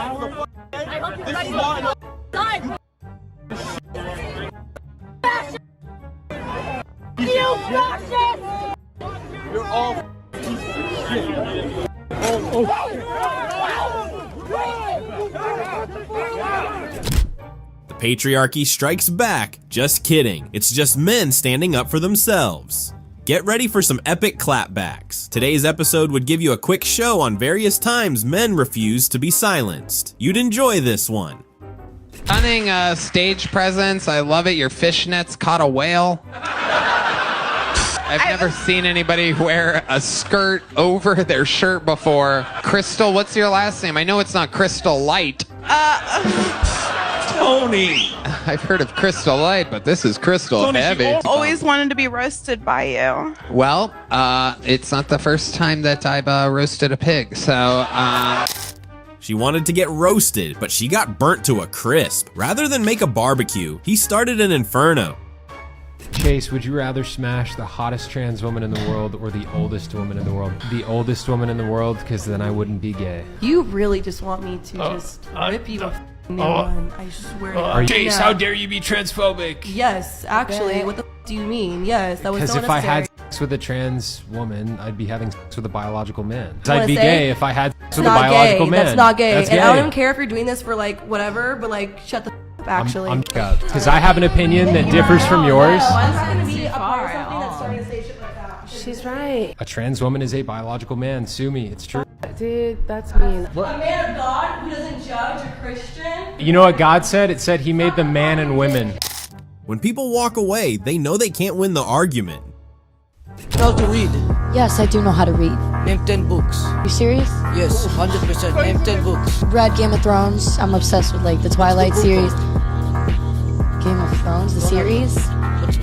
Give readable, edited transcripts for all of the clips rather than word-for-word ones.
I hope you're ready to die. You fascist! You're all The patriarchy strikes back. Just kidding. It's just men standing up for themselves. Get ready for some epic clapbacks. Today's episode would give you a quick show on various times men refused to be silenced. You'd enjoy this one. Stunning stage presence. I love it. Your fishnets caught a whale. I've never seen anybody wear a skirt over their shirt before. Crystal, what's your last name? I know it's not Crystal Light. Tony. I've heard of Crystal Light, but this is Crystal Heavy. Always wanted to be roasted by you. Well, it's not the first time that I've roasted a pig, so She wanted to get roasted, but she got burnt to a crisp. Rather than make a barbecue, he started an inferno. Chase, would you rather smash the hottest trans woman in the world or the oldest woman in the world? The oldest woman in the world, because then I wouldn't be gay. You really just want me to just rip you a new one. I swear to God. Chase, how dare you be transphobic? Yes, actually. What the do you mean? Yes, that was Because so if I unnecessary. had sex with a trans woman, I'd be having sex with a biological man. I wanna I'd be say, gay if I had sex It's with a not biological gay. man. That's not gay. That's And gay. I don't even care if you're doing this for like whatever, but like shut the up actually. Because I have an opinion that differs from yours. No, I'm not gonna be a part of something that's starting to say shit like that. She's right. A trans woman is a biological man. Sue me. It's true. Dude, that's mean. A man of God who doesn't judge a Christian. You know what God said? It said he made them man and women. When people walk away, they know they can't win the argument. How to read? Yes, I do know how to read. Name 10 books. You serious? Yes, 100%. Name 10 books. Read Game of Thrones. I'm obsessed with like the Twilight series. Game of Thrones, the series?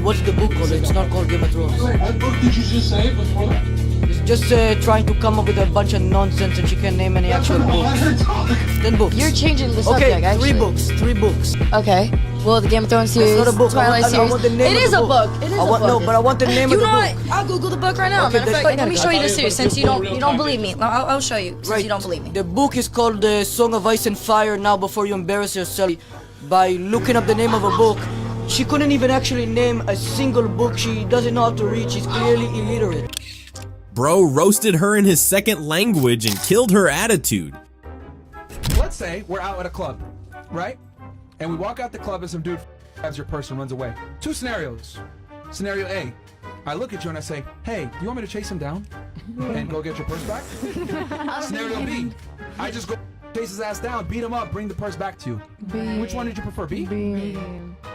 What's the book called? It's not called Game of Thrones. What book did you just say before that? It's just trying to come up with a bunch of nonsense and she can't name any actual books. 10 books. You're changing the subject, okay, actually. 3 books. Okay. Well, the Game of Thrones series, It's not a book. Twilight I series. want the name It of is the a book. It is a book. No, but I want the name You of the know book. what? I'll Google the book right now. Okay, Matter of fact, let me show you the series since you don't believe me. I'll show you since you don't believe me. The book is called The Song of Ice and Fire. Now, before you embarrass yourself by looking up the name of a book, she couldn't even actually name a single book. She doesn't know how to read. She's clearly illiterate. Bro roasted her in his second language and killed her attitude. Let's say we're out at a club, right? And we walk out the club and some dude grabs your purse and runs away. 2 scenarios. Scenario A, I look at you and I say, hey, do you want me to chase him down and go get your purse back? Scenario B, I just go chase his ass down, beat him up, bring the purse back to you. B. Which one did you prefer, B? B.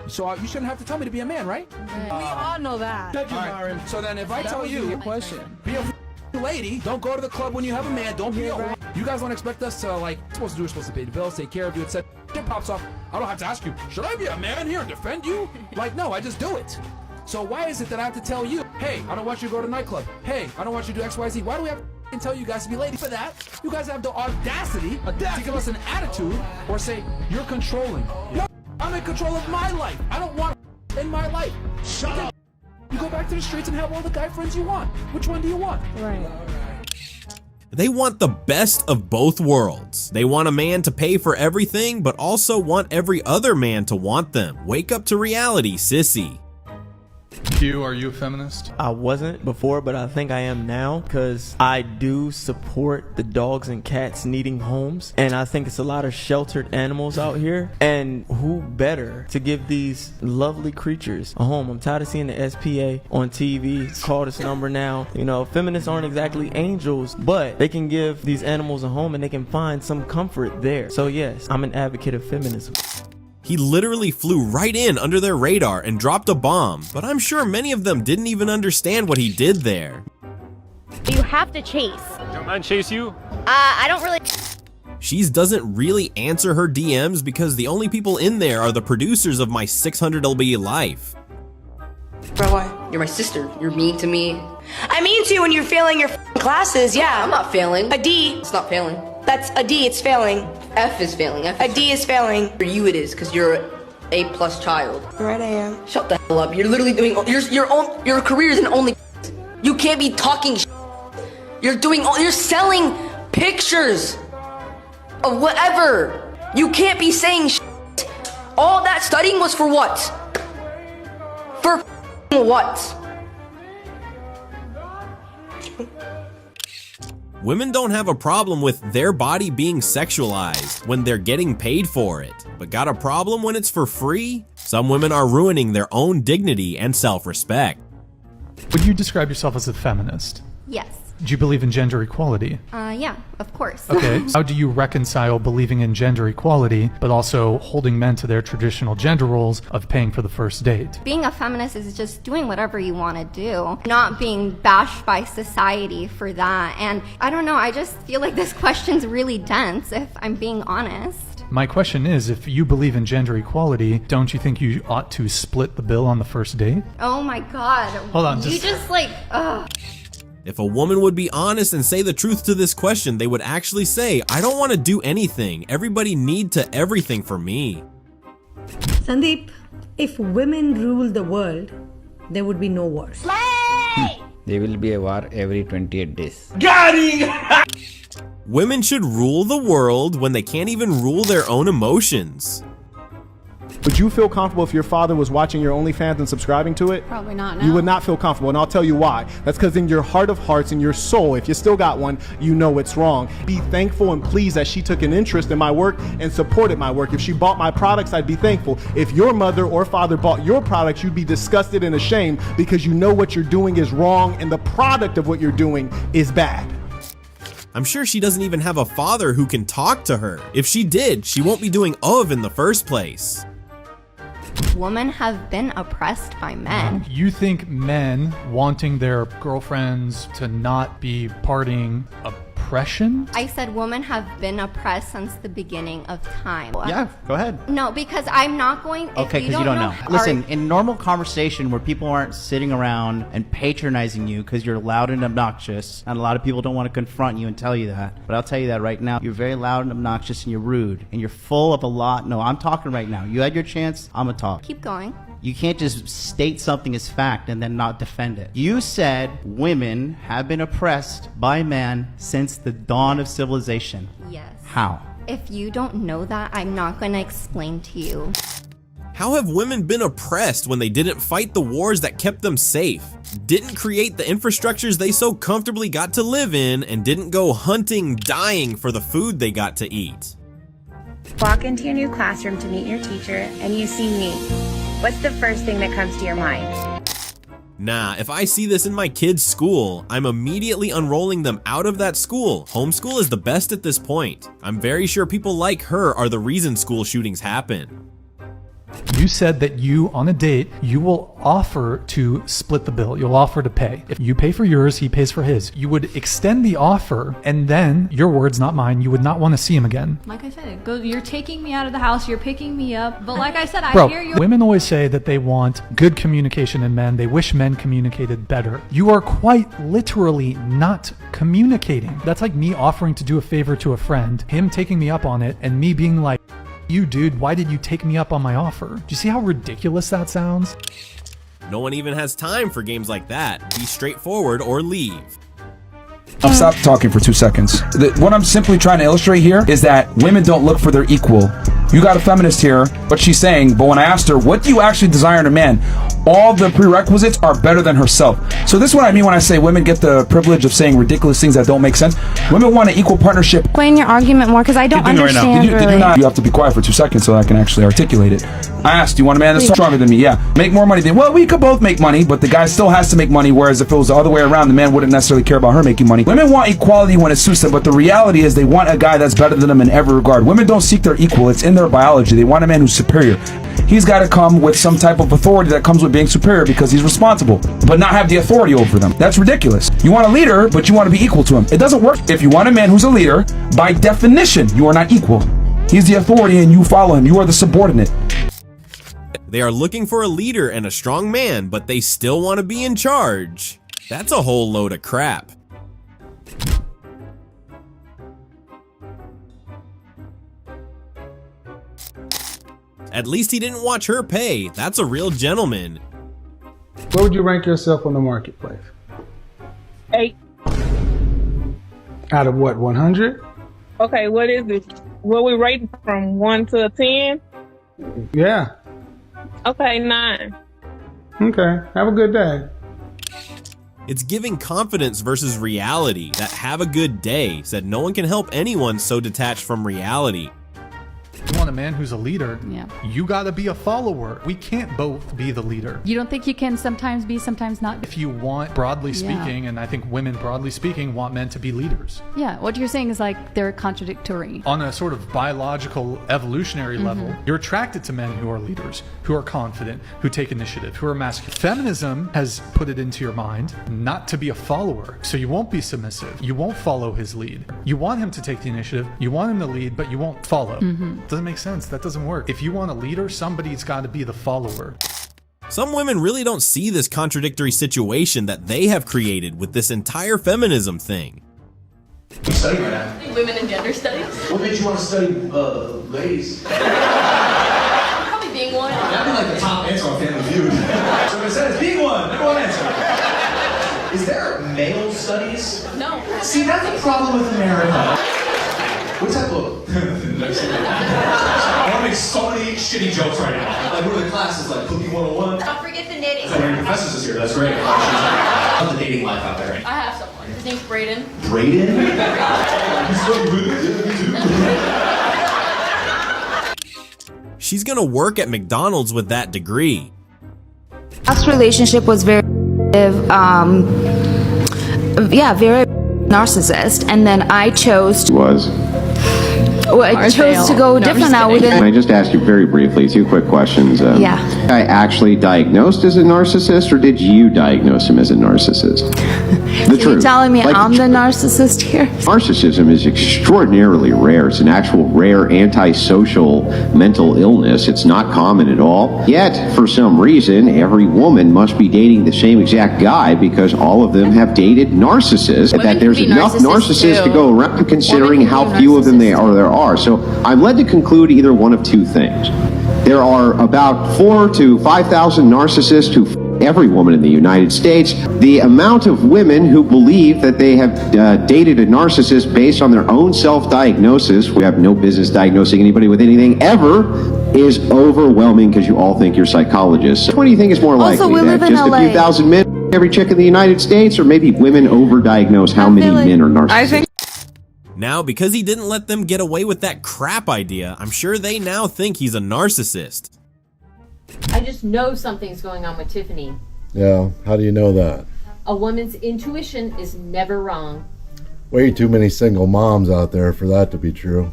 So you shouldn't have to tell me to be a man, right? We all know that. All right. So then if I tell you, Question. be a lady, don't go to the club when you have a man, don't be a you guys don't expect us to like supposed to do, we're supposed to pay the bills, take care of you, etc. Shit pops off. I don't have to ask you, should I be a man here and defend you? Like, no, I just do it. So why is it that I have to tell you, hey, I don't want you to go to the nightclub, hey, I don't want you to do XYZ? Why do we have to tell you guys to be lady for that? You guys have the audacity to give us an attitude or say you're controlling. No, I'm in control of my life. I don't want in my life. Shut up. You go back to the streets and have all the guy friends you want. Which one do you want? Right. They want the best of both worlds. They want a man to pay for everything, but also want every other man to want them. Wake up to reality, sissy. Q, are you a feminist? I wasn't before, but I think I am now because I do support the dogs and cats needing homes. And I think it's a lot of sheltered animals out here. And who better to give these lovely creatures a home? I'm tired of seeing the SPA on TV. Call this number now. You know, feminists aren't exactly angels, but they can give these animals a home and they can find some comfort there. So yes, I'm an advocate of feminism. He literally flew right in under their radar and dropped a bomb, but I'm sure many of them didn't even understand what he did there. You have to chase. Don't mind chase you? I don't really. She doesn't really answer her DMs because the only people in there are the producers of my 600 LB life. Bro, why? You're my sister. You're mean to me. I'm mean to you when you're failing your classes, yeah. I'm not failing. A D. It's not failing. That's a D, it's failing. F is failing. A D is failing. For you it is, because you're an A+ child. Right, I am. Shut the hell up. You're literally doing your career is in only. You can't be talking. You're selling pictures. whatever. You can't be saying shit. All that studying was for what? For what? Women don't have a problem with their body being sexualized when they're getting paid for it, but got a problem when it's for free? Some women are ruining their own dignity and self-respect. Would you describe yourself as a feminist? Yes. Do you believe in gender equality? Yeah, of course. Okay. How do you reconcile believing in gender equality, but also holding men to their traditional gender roles of paying for the first date? Being a feminist is just doing whatever you want to do, not being bashed by society for that. And I don't know, I just feel like this question's really dense, if I'm being honest. My question is, if you believe in gender equality, don't you think you ought to split the bill on the first date? Oh my God. Hold on, You just like, ugh. If a woman would be honest and say the truth to this question, they would actually say, I don't want to do anything. Everybody need to everything for me. Sandeep, if women rule the world, there would be no wars. There will be a war every 28 days. Got it! Women should rule the world when they can't even rule their own emotions. Would you feel comfortable if your father was watching your OnlyFans and subscribing to it? Probably not. You would not feel comfortable, and I'll tell you why. That's because in your heart of hearts, in your soul, if you still got one, you know it's wrong. Be thankful and pleased that she took an interest in my work and supported my work. If she bought my products, I'd be thankful. If your mother or father bought your products, you'd be disgusted and ashamed because you know what you're doing is wrong and the product of what you're doing is bad. I'm sure she doesn't even have a father who can talk to her. If she did, she won't be doing OV in the first place. Women have been oppressed by men. You think men wanting their girlfriends to not be partying oppression? I said women have been oppressed since the beginning of time. Yeah, go ahead. No, because I'm not going. Okay, because you don't know. Listen, in normal conversation where people aren't sitting around and patronizing you because you're loud and obnoxious, and a lot of people don't want to confront you and tell you that, but I'll tell you that right now, you're very loud and obnoxious and you're rude and you're full of a lot. No, I'm talking right now. You had your chance, I'm gonna talk. Keep going. You can't just state something as fact and then not defend it. You said women have been oppressed by men since the dawn of civilization. Yes. How? If you don't know that, I'm not going to explain to you. How have women been oppressed when they didn't fight the wars that kept them safe, didn't create the infrastructures they so comfortably got to live in, and didn't go hunting, dying for the food they got to eat? Walk into your new classroom to meet your teacher and you see me. What's the first thing that comes to your mind? Nah, if I see this in my kid's school, I'm immediately unrolling them out of that school. Homeschool is the best at this point. I'm very sure people like her are the reason school shootings happen. You said that you, on a date, you will offer to split the bill. You'll offer to pay. If you pay for yours, he pays for his. You would extend the offer, and then, your words, not mine, you would not want to see him again. Like I said, you're taking me out of the house, you're picking me up, but like I said, I Bro, hear you. Women always say that they want good communication in men. They wish men communicated better. You are quite literally not communicating. That's like me offering to do a favor to a friend, him taking me up on it, and me being like, you dude, why did you take me up on my offer? Do you see how ridiculous that sounds? No one even has time for games like that. Be straightforward or leave. Stop talking for 2 seconds. What I'm simply trying to illustrate here is that women don't look for their equal. You got a feminist here, but she's saying, but when I asked her, what do you actually desire in a man? All the prerequisites are better than herself. So this is what I mean when I say women get the privilege of saying ridiculous things that don't make sense. Women want an equal partnership. Explain your argument more, because I don't understand. Did you not? You have to be quiet for 2 seconds so I can actually articulate it. I asked, do you want a man that's stronger than me? Yeah. Make more money. Well, we could both make money, but the guy still has to make money, whereas if it was the other way around, the man wouldn't necessarily care about her making money. Women want equality when it suits them, but the reality is they want a guy that's better than them in every regard. Women don't seek their equal. It's in their biology. They want a man who's superior. He's got to come with some type of authority that comes with being superior because he's responsible, but not have the authority over them. That's ridiculous. You want a leader, but you want to be equal to him. It doesn't work. If you want a man who's a leader, by definition, you are not equal. He's the authority and you follow him. You are the subordinate. They are looking for a leader and a strong man, but they still want to be in charge. That's a whole load of crap. At least he didn't watch her pay. That's a real gentleman. Where would you rank yourself on the marketplace? 8. Out of what, 100? Okay, what is it? Will we rate from 1 to 10? Yeah. Okay, 9. Okay. Have a good day. It's giving confidence versus reality. That "have a good day" said no one can help anyone so detached from reality. You want a man who's a leader, Yeah. you gotta be a follower. We can't both be the leader. You don't think you can sometimes be, sometimes not? If you want, broadly Yeah. speaking, and I think women broadly speaking want men to be leaders. Yeah, what you're saying is like they're contradictory. On a sort of biological, evolutionary level, Mhm. you're attracted to men who are leaders, who are confident, who take initiative, who are masculine. Feminism has put it into your mind not to be a follower, so you won't be submissive. You won't follow his lead. You want him to take the initiative, you want him to lead, but you won't follow. Doesn't make sense. That doesn't work. If you want a leader, somebody's got to be the follower. Some women really don't see this contradictory situation that they have created with this entire feminism thing. You study right now? Women and gender studies? What made you want to study ladies? Probably being one. That'd be like the top answer on Family Feud. So it says, being one. Number one answer. Is there male studies? No. See, that's the problem with America. What's that book? I want to make so many shitty jokes right now. Like, one of the classes, like Cookie 101. Don't forget the knitting. So one of your professors is here. That's great. How's the dating life out there? I have someone. His name's Brayden. Brayden? He's so good. Yeah, me too. She's gonna work at McDonald's with that degree. Last relationship was very, very narcissist, and then I chose to go different now. Can I just ask you very briefly 2 quick questions? Yeah. I actually diagnosed as a narcissist, or did you diagnose him as a narcissist? The You're truth. telling me Like, I'm the narcissist here? Narcissism is extraordinarily rare. It's an actual rare antisocial mental illness. It's not common at all. Yet, for some reason, every woman must be dating the same exact guy because all of them have dated narcissists. Women that there's can be enough narcissists to too. go around, considering how few of them there are. So I'm led to conclude either one of 2 things. There are about 4,000 to 5,000 narcissists who every woman in the United States. The amount of women who believe that they have dated a narcissist based on their own self-diagnosis, we have no business diagnosing anybody with anything ever, is overwhelming because you all think you're psychologists. What do you think is more likely? we live That in just LA. a few thousand men, every chick in the United States, or maybe women overdiagnose how many men are narcissists? Now, because he didn't let them get away with that crap idea, I'm sure they now think he's a narcissist. I just know something's going on with Tiffany. Yeah, how do you know that? A woman's intuition is never wrong. Way too many single moms out there for that to be true.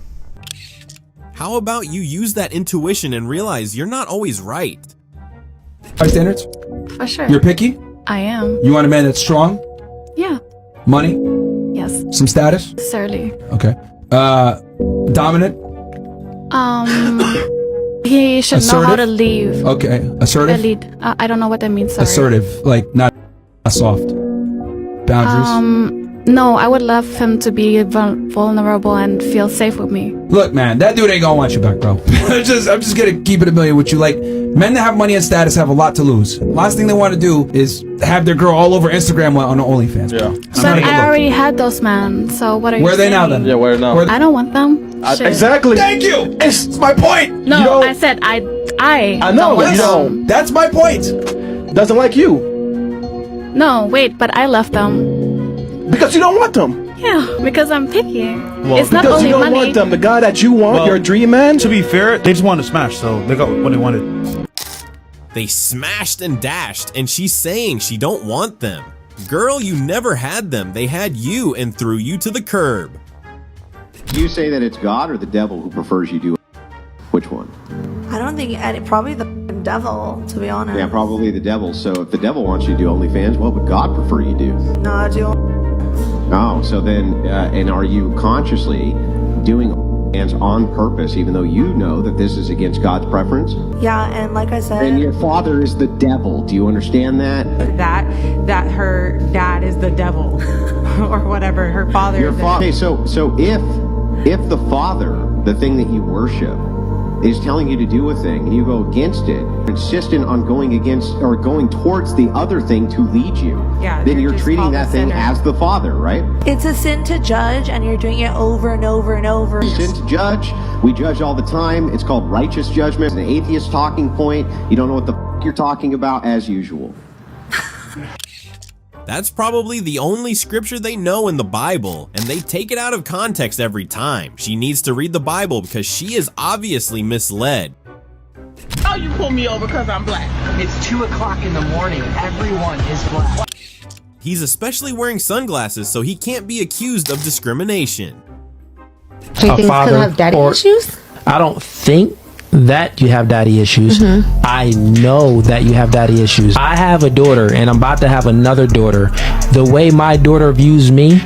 How about you use that intuition and realize you're not always right? High standards? For sure. You're picky? I am. You want a man that's strong? Yeah. Money? Yes. Some status? Certainly. Okay. Dominant? He should know how to leave. Okay. Assertive? Lead. I don't know what that means. Sorry. Assertive, like not soft. Boundaries? No, I would love him to be vulnerable and feel safe with me. Look, man, that dude ain't gonna want you back, bro. I'm just gonna keep it a million with you. Like, men that have money and status have a lot to lose. Last thing they want to do is have their girl all over Instagram on OnlyFans. Yeah. But I already had those men, so what are you Where are they saying? now then? Yeah, where now? I don't want them. Shit. Exactly. Thank you. It's my point. No, I said I know, don't want you them. know. That's my point. Doesn't like you. No, wait, but I left them. Because you don't want them. Yeah, because I'm picky. Well, it's not because only you don't money. want them. The guy that you want, your dream man. To be fair, they just wanted to smash, so they got what they wanted. They smashed and dashed, and she's saying she don't want them. Girl, you never had them. They had you and threw you to the curb. Do you say that it's God or the devil who prefers you do? Which one? I don't think probably the devil, to be honest. Yeah, probably the devil. So if the devil wants you to do OnlyFans, what would God prefer you do? No, I do. Oh, so then, and are you consciously doing OnlyFans on purpose, even though you know that this is against God's preference? Yeah, and like I said, And your father is the devil. Do you understand that? That her dad is the devil or whatever. Her father. Your father. Okay, so if the father, the thing that you worship, is telling you to do a thing and you go against it, insistent on going against or going towards the other thing to lead you, then you're treating that thing as the father, right? It's a sin to judge, and you're doing it over and over and over. Sin to judge. We judge all the time. It's called righteous judgment. It's an atheist talking point. You don't know what the you're talking about, as usual. That's probably the only scripture they know in the Bible, and they take it out of context every time. She needs to read the Bible because she is obviously misled. Oh, you pull me over because I'm black. It's 2 o'clock in the morning. Everyone is black. He's especially wearing sunglasses, so he can't be accused of discrimination. Do you think it's because I have daddy issues? I don't think that you have daddy issues. I know that you have daddy issues. I have a daughter and I'm about to have another daughter. The way my daughter views me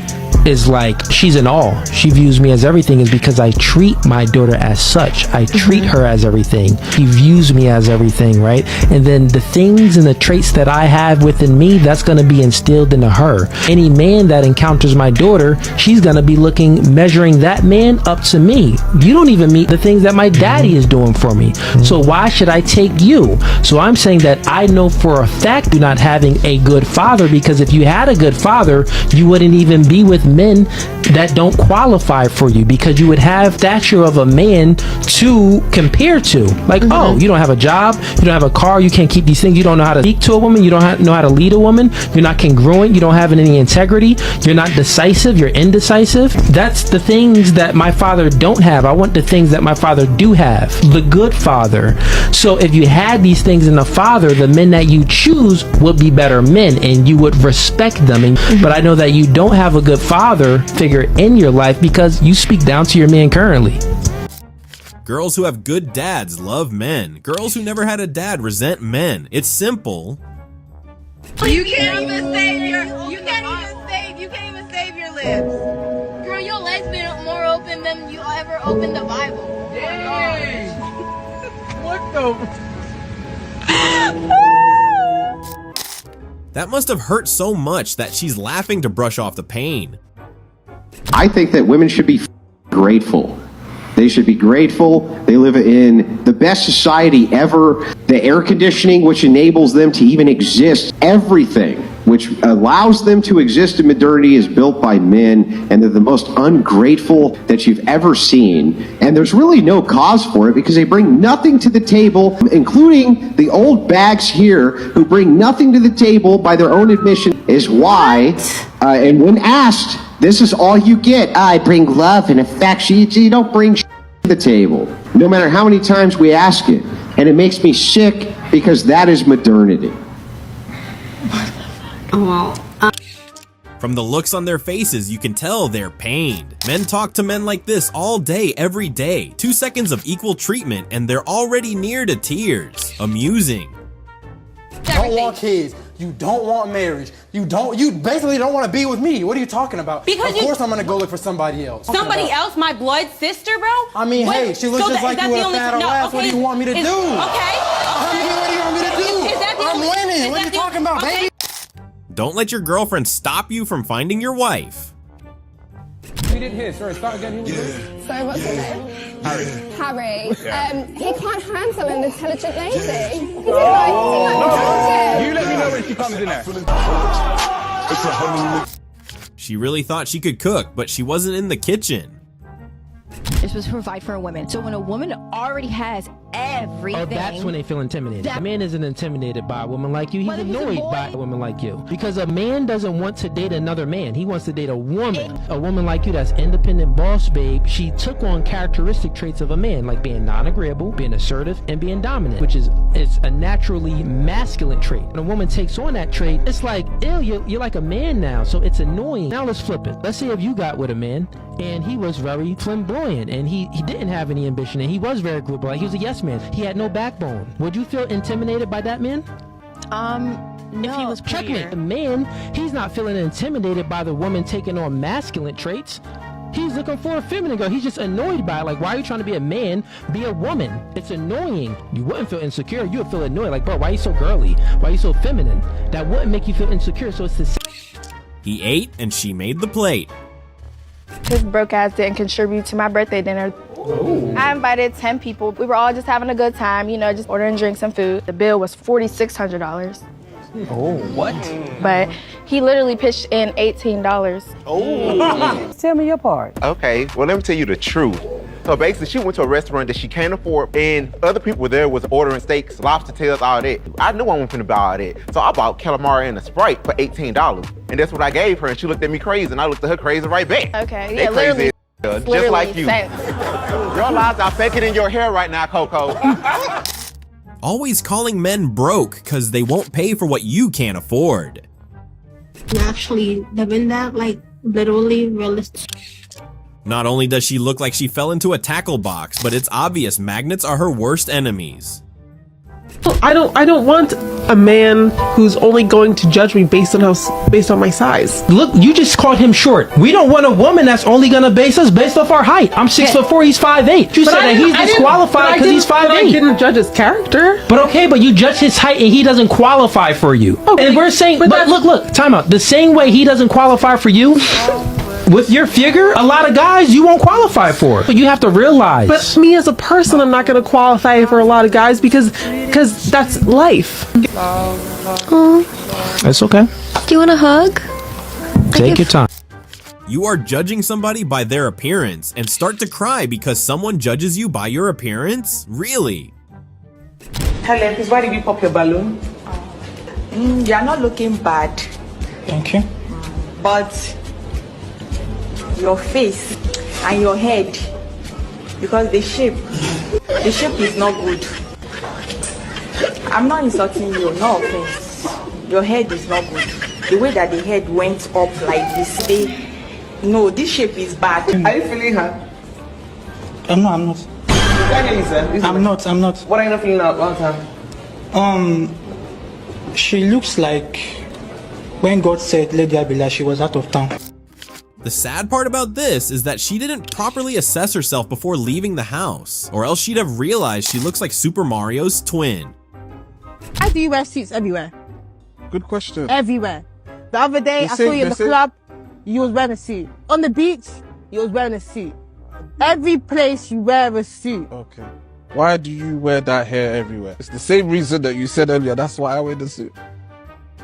is like she's in awe. She views me as everything is because I treat my daughter as such. I treat her as everything. She views me as everything, right? And then the things and the traits that I have within me, that's going to be instilled into her. Any man that encounters my daughter, she's going to be measuring that man up to me. You don't even meet the things that my daddy is doing for me. So why should I take you? So I'm saying that I know for a fact you're not having a good father, because if you had a good father, you wouldn't even be with men that don't qualify for you, because you would have stature of a man to compare to. Like, oh, you don't have a job, you don't have a car, you can't keep these things, you don't know how to speak to a woman, you don't know how to lead a woman, you're not congruent, you don't have any integrity, you're not decisive, you're indecisive. That's the things that my father don't have. I want the things that my father do have. The good father. So if you had these things in a father, the men that you choose would be better men and you would respect them. But I know that you don't have a good father figure in your life because you speak down to your man currently. Girls who have good dads love men. Girls who never had a dad resent men. It's simple. You can't even save your lips. Girl, your legs been more open than you ever opened the Bible. Dang. What the? That must have hurt so much that she's laughing to brush off the pain. I think that women should be grateful. They should be grateful. They live in the best society ever. The air conditioning, which enables them to even exist, everything which allows them to exist in modernity, is built by men, and they're the most ungrateful that you've ever seen. And there's really no cause for it because they bring nothing to the table, including the old bags here who bring nothing to the table by their own admission, is why, and when asked, this is all you get. I bring love and affection. You don't bring to the table, no matter how many times we ask it. And it makes me sick because that is modernity. From the looks on their faces, you can tell they're pained. Men talk to men like this all day, every day. 2 seconds of equal treatment and they're already near to tears. Amusing. You don't want kids. You don't want marriage. You basically don't want to be with me. What are you talking about? Because of course I'm going to go look for somebody else. Somebody else? My blood sister, bro? I mean, hey, she looks just like you with a fat ass. What do you want me to do? Okay. I mean, what do you want me to do? Is that the I'm winning. What are you talking about, baby? Don't let your girlfriend stop you from finding your wife. We did his. Sorry, start again. So what's your name? Harry. Yeah. He can't handle an intelligent lady. Is he like You let me know when she comes in there. She really thought she could cook, but she wasn't in the kitchen. It's supposed to provide for a woman. So when a woman already has everything... Oh, that's when they feel intimidated. A man isn't intimidated by a woman like you. He's annoyed by a woman like you. Because a man doesn't want to date another man. He wants to date a woman. A woman like you that's independent boss babe. She took on characteristic traits of a man, like being non-agreeable, being assertive, and being dominant, which is a naturally masculine trait. When a woman takes on that trait, it's like, ew, you're like a man now. So it's annoying. Now let's flip it. Let's say if you got with a man and he was very flamboyant and he didn't have any ambition and he was very agreeable. Like he was a yes man. He had no backbone. Would you feel intimidated by that man? No. If he was checkmate. The man, he's not feeling intimidated by the woman taking on masculine traits. He's looking for a feminine girl. He's just annoyed by it. Like, why are you trying to be a man? Be a woman. It's annoying. You wouldn't feel insecure. You would feel annoyed. Like, bro, why are you so girly? Why are you so feminine? That wouldn't make you feel insecure. So it's the same. He ate and she made the plate. His broke ass didn't contribute to my birthday dinner I invited 10 people. We were all just having a good time, you know, just ordering drinks and food. The bill was $4,600. Oh, what? But he literally pitched in $18. Oh. Tell me your part. Okay, well, let me tell you the truth. So basically, she went to a restaurant that she can't afford, and other people were there was ordering steaks, lobster tails, all that. I knew I wasn't finna buy all that. So I bought calamari and a Sprite for $18. And that's what I gave her, and she looked at me crazy, and I looked at her crazy right back. Okay, they yeah, crazy literally. just like you. Sense. Your lies are faking in your hair right now, Coco. Always calling men broke because they won't pay for what you can't afford. Actually living that, like, literally realistic. Not only does she look like she fell into a tackle box, but it's obvious magnets are her worst enemies. I don't want a man who's only going to judge me based on my size. Look, you just called him short. We don't want a woman that's only gonna base us based off our height. I'm 6'4", he's 5'8". You said that he's disqualified because he's 5'8". I didn't judge his character. But okay, but you judge his height and he doesn't qualify for you. Okay, and we're saying, but look, time out. The same way he doesn't qualify for you, with your figure, a lot of guys you won't qualify for. But you have to realize. But me as a person, I'm not going to qualify for a lot of guys because that's life. That's okay. Do you want a hug? Take your time. You are judging somebody by their appearance and start to cry because someone judges you by your appearance? Really? Helen, please, why did you pop your balloon? You're not looking bad. Thank you. But your face and your head, because the shape is not good. I'm not insulting you, no offense. Your head is not good. The way that the head went up like this, this shape is bad. Are you feeling her? I'm not. I'm not. What are you not feeling about her? She looks like when God said, let there be light, she was out of town. The sad part about this is that she didn't properly assess herself before leaving the house, or else she'd have realized she looks like Super Mario's twin. Why do you wear suits everywhere? Good question. Everywhere. The other day, I saw you in the club, you was wearing a suit. On the beach, you was wearing a suit. Every place you wear a suit. Okay. Why do you wear that hair everywhere? It's the same reason that you said earlier. That's why I wear the suit.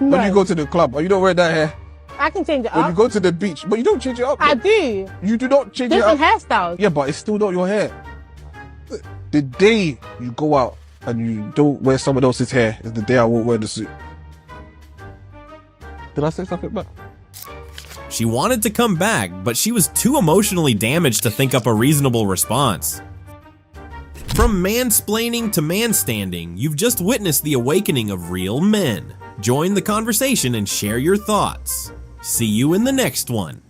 No. When you go to the club, or you don't wear that hair. I can change it up. When you go to the beach, but you don't change it up. I do. You do not change it up. Different hairstyles. Yeah, but it's still not your hair. The day you go out and you don't wear someone else's hair is the day I won't wear the suit. Did I say something back? She wanted to come back, but she was too emotionally damaged to think up a reasonable response. From mansplaining to manstanding, you've just witnessed the awakening of real men. Join the conversation and share your thoughts. See you in the next one.